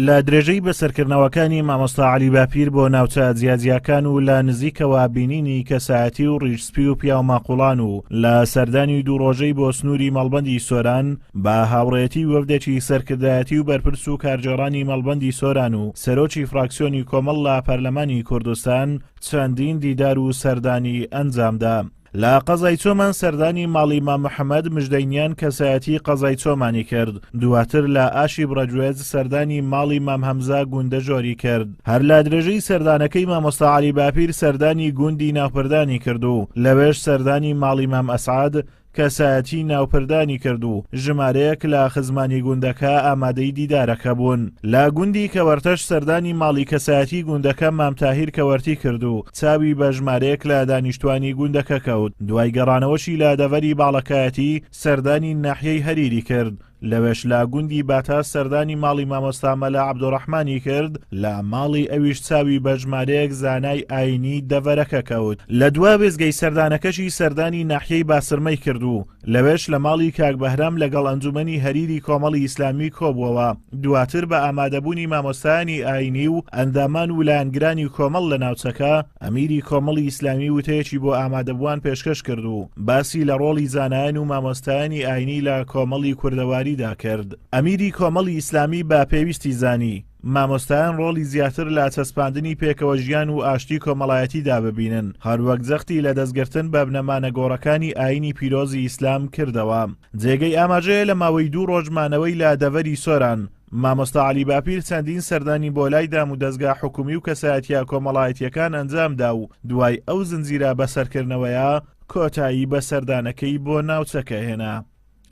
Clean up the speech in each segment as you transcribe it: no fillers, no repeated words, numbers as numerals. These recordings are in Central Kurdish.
لە درێژەی بەسەرکردنەوەکانی مامۆستا عەلی باپیر بۆ ناوچە جیاجیاکان و لە نزیکەوە بینینی کەسایەتی و ڕیشسپی و پیا و ماقوڵان و لە سەردانی دوو ڕۆژەی بۆ سنووری مەڵبەندی سۆران بە هاوڕێتی وەفدێکی سەرکردایەتی و بەرپرس و کارجێڕانی مەڵبەندی سۆران و سەرۆکی فراکسیۆنی کۆمەڵ لە پەرلەمانی کوردستان چەندین دیدار و سەردانی ئەنجامدا. لە قەزای چۆمان سەردانی ماڵی مام محەممەد مژدەینیان کەسایەتی قەزای چۆمانی کرد. دواتر لە ئاشی بڕەجوێز سەردانی ماڵی مام هەمزە گوندە جۆری کرد. هەر لە درێژەی سەردانەکەی مامۆستا عەلی باپیر سەردانی گوندی ناوپردانی کرد و لەوێش سەردانی ماڵی مام ئەسعاد کەسایەتی ناوپردانی کرد و ژمارەیەک لە خزمانی گوندەکە ئامادەی دیدارەکە بوون. لە گوندی کەوەرتەش سەردانی ماڵی کەسایەتی گوندەکە مام تاهیر کەوەرتی کرد و چاوی بە ژمارەیەک لە دانیشتوانی گوندەکە کەوت. دوای گەڕانەوەشی لە دەڤەری باڵەکایەتی سەردانی ناحیەی هەریری کرد. لەوێش لە گوندی باتا سەردانی ماڵی مامۆستا مەلا عەبدوڕەحمانی کرد. لە ماڵی ئەویش چاوی بە ژمارەیەک زانای ئاینی دەڤەرەکە کەوت. لە دوا وێزگەی سەردانەکەشی سەردانی ناحیەی باسرمەی کرد و لەوێش لە ماڵی کاک بەهرام لەگەڵ ئەنجومەنی هەریری کۆمەڵی ئیسلامی کۆبووەوە. دواتر بە ئامادەبوونی مامۆستایانی ئاینی و ئەندامان ویلایەنگرانی کۆمەڵ لە ناوچەکە ئەمیری کۆمەڵی ئیسلامی وتەیەکی بۆ ئامادەبووان پێشکەش کرد و باسی لە ڕۆڵی زانایان و مامۆستایانی ئاینی لە کۆمەڵی کوردەواری کرد. ئەمیری کۆمەڵی ئیسلامی با پێویستی زانی مامۆستایان ڕۆڵی زیاتر لە چەسپاندنی پێکەوە ژیان و ئاشتی کۆمەڵایەتیدا ببینن. هەروەک جەختی لە دەستگرتن بە بنەمانە گۆڕەکانی ئاینی پیرۆزی ئیسلام کردەوە. جێگەی ئاماژەیە لە ماوەی دوو ڕۆژمانەوەی لە دەڤەری سۆران مامۆستا عەلی باپیر چەندین سەردانی بۆ لای دام و دەستگا حکومی و کەسایەتیە کۆمەڵایەتیەکان ئەنجامدا و دوای ئەو زنجیرە بەسەرکردنەوەیە کۆتایی بە سەردانەکەی بۆ ناوچەکە هێنا.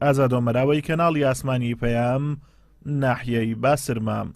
ئازادۆمەراوەی کەناڵی ئاسمانی پەیام ناحیەی باسرمام.